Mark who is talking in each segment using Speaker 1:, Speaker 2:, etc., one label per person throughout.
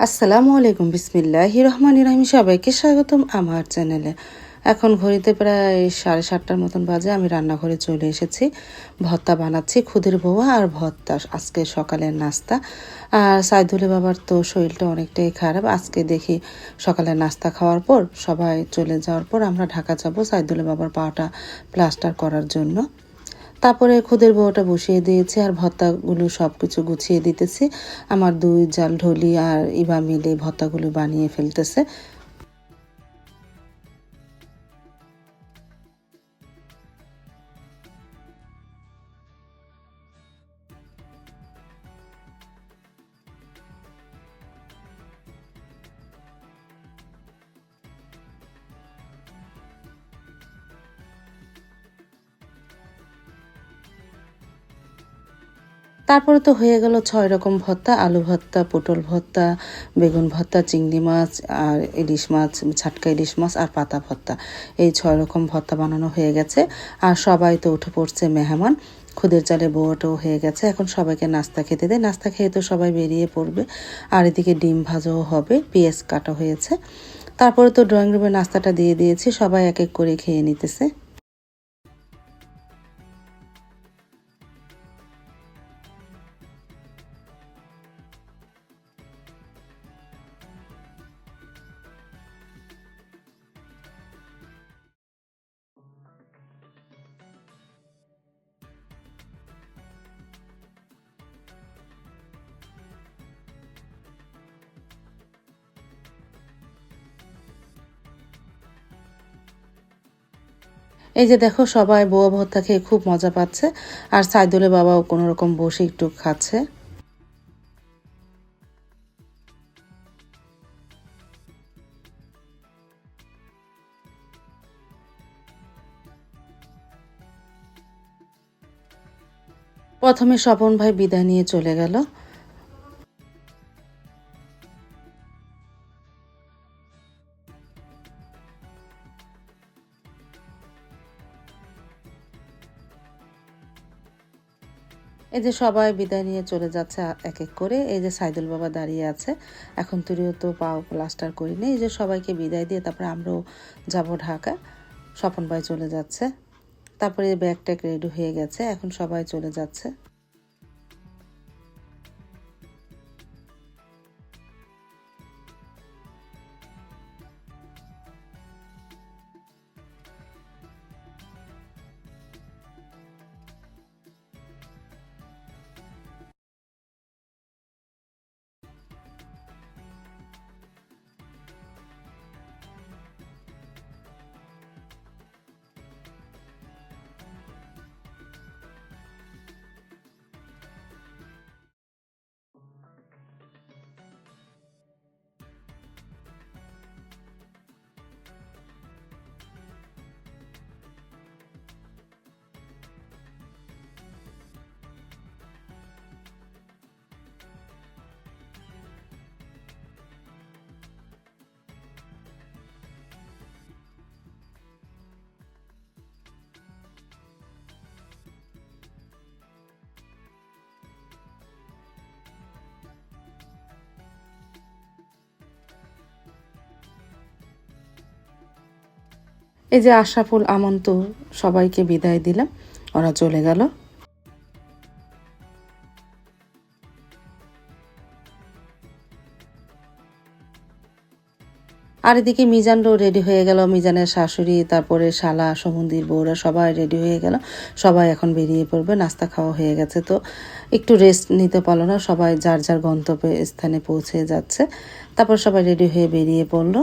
Speaker 1: আসসালামু আলাইকুম, বিসমিল্লাহির রহমানির রহিম। সবাইকে স্বাগতম আমার চ্যানেলে। এখন ঘড়িতে প্রায় 7:30টার মতন বাজে। আমি রান্নাঘরে চলে এসেছি। ভর্তা বানাচ্ছি, খুদের বউয়া আর ভর্তা আজকে সকালের নাস্তা। আর সাইদুলে বাবার তো শরীরটা অনেকটাই খারাপ। আজকে দেখি সকালের নাস্তা খাওয়ার পর সবাই চলে যাওয়ার পর আমরা ঢাকা যাব সাইদুলে বাবার পাটা প্লাস্টার করার জন্য। তারপরে খুদের বউটা বসিয়ে দিয়েছি আর ভর্তাগুলো সব কিছু গুছিয়ে দিতেছি। আমার দুই জাল ঢলি আর ইবা মিলে ভর্তাগুলো বানিয়ে ফেলতেছে। তারপরে তো হয়ে গেল 6 রকম ভর্তা: আলু ভর্তা, পটল ভর্তা, বেগুন ভর্তা, চিংড়ি মাছ আর ইলিশ মাছ, ছাটকা ইলিশ মাছ আর পাতা ভর্তা। এই 6 রকম ভর্তা বানানো হয়ে গেছে। আর সবাই তো উঠে পড়ছে মেহমান। খুদের চালে বউটাও হয়ে গেছে। এখন সবাইকে নাস্তা খেতে দেয়। নাস্তা খেয়ে তো সবাই বেরিয়ে পড়বে। আর এদিকে ডিম ভাজাও হবে, পেঁয়াজ কাটা হয়েছে। তারপরে তো ড্রয়িং রুমে নাস্তাটা দিয়ে দিয়েছি, সবাই এক এক করে খেয়ে নিতেছে। এই যে দেখো, সবাই বউয়া ভর্তা খেয়ে খুব মজা পাচ্ছে। আর সাইদুলের বাবাও কোনো রকম বসে একটু খাচ্ছে। প্রথমে স্বপন ভাই বিদায় নিয়ে চলে গেল। এই যে সবাই বিদায় নিয়ে চলে যাচ্ছে এক এক করে। এই যে সাইদুল বাবা দাঁড়িয়ে আছে। এখন তুইও তো পাও প্লাস্টার করিনি। এই যে সবাইকে বিদায় দিয়ে তারপরে আমরাও যাব ঢাকা। স্বপন ভাই চলে যাচ্ছে। তারপরে ব্যাগ ট্যাগ রেডি হয়ে গেছে, এখন সবাই চলে যাচ্ছে। এই যে আশরাফুল, আমন্ত সবাইকে বিদায় দিলাম, ওরা চলে গেল। আর এদিকে মিজানও রেডি হয়ে গেল। মিজানের শাশুড়ি, তারপরে শালা, সমুন্দির বউরা সবাই রেডি হয়ে গেল। সবাই এখন বেরিয়ে পড়বে। নাস্তা খাওয়া হয়ে গেছে তো একটু রেস্ট নিতে পারলো না, সবাই যার যার গন্তব্য স্থানে পৌঁছে যাচ্ছে। তারপর সবাই রেডি হয়ে বেরিয়ে পড়লো।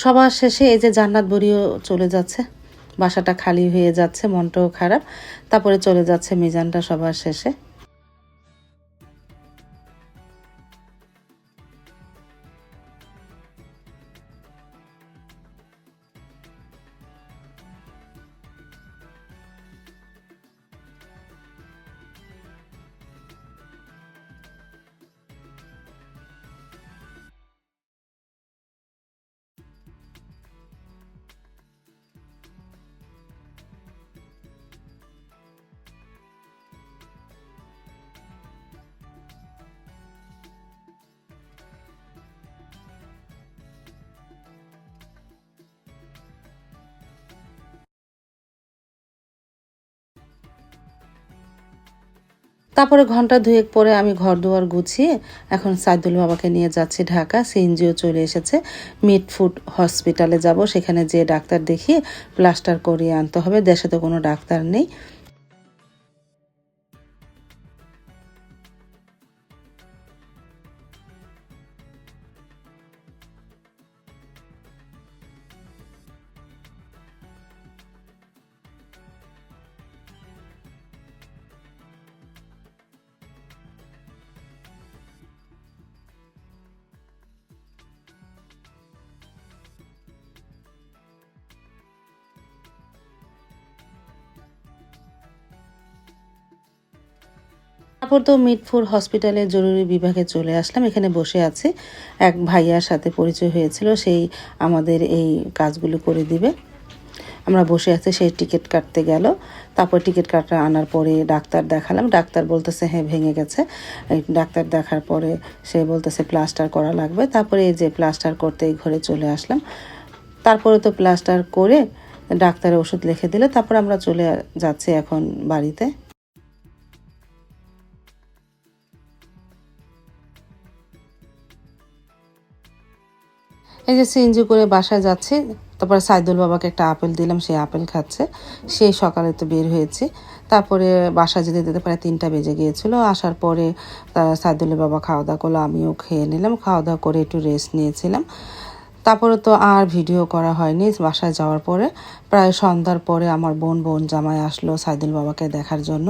Speaker 1: সবার শেষে এই যে জান্নাত বুড়িও চলে যাচ্ছে, বাসাটা খালি হয়ে যাচ্ছে, মনটাও খারাপ। তারপরে চলে যাচ্ছে মিজানটা সবার শেষে। তারপরে ঘন্টা দুয়েক পরে আমি ঘর দুয়ার গুছিয়ে এখন সাইদুল বাবাকে নিয়ে যাচ্ছি ঢাকা। সিএনজিও চলে এসেছে। মিটফুড হসপিটালে যাব, সেখানে যে ডাক্তার দেখিয়ে প্লাস্টার করিয়ে আনতে হবে, দেশে তো কোনো ডাক্তার নেই। তারপর তো মিটফুড হসপিটালে জরুরি বিভাগে চলে আসলাম। এখানে বসে আছি, এক ভাইয়ার সাথে পরিচয় হয়েছিল, সেই আমাদের এই কাজগুলো করে দিবে। আমরা বসে আছি, সেই টিকিট কাটতে গেল। তারপর টিকিট কাটা আনার পরে ডাক্তার দেখালাম, ডাক্তার বলতেছে হ্যাঁ ভেঙে গেছে। এই ডাক্তার দেখার পরে সে বলতেছে প্লাস্টার করা লাগবে। তারপরে এই যে প্লাস্টার করতে এই ঘরে চলে আসলাম। তারপরে তো প্লাস্টার করে ডাক্তারের ওষুধ লিখে দিলে তারপর আমরা চলে যাচ্ছি এখন বাড়িতে। এই যে সিএনজি করে বাসায় যাচ্ছি। তারপরে সাইদুল বাবাকে একটা আপেল দিলাম, সে আপেল খাচ্ছে। সেই সকালে তো বের হয়েছি। তারপরে বাসায় যেতে যেতে প্রায় 3টা বেজে গিয়েছিল। আসার পরে সাইদুলের বাবা খাওয়া দাওয়া করলো, আমিও খেয়ে নিলাম। খাওয়া দাওয়া করে একটু রেস্ট নিয়েছিলাম। তারপরে তো আর ভিডিও করা হয়নি। বাসায় যাওয়ার পরে প্রায় সন্ধ্যার পরে আমার বোন জামাই আসলো সাইদুল বাবাকে দেখার জন্য।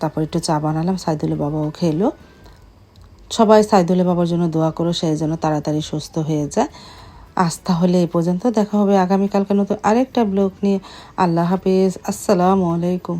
Speaker 1: তারপর একটু চা বানালাম, সাইদুলের বাবাও খেলো। সবাই সাইদুলের বাবার জন্য দোয়া করো, সে যেন তাড়াতাড়ি সুস্থ হয়ে যায়। আজ তাহলে এই পর্যন্ত, দেখা হবে আগামীকালকে নতুন আরেকটা ব্লগ নিয়ে। আল্লাহ হাফিজ, আসসালামু আলাইকুম।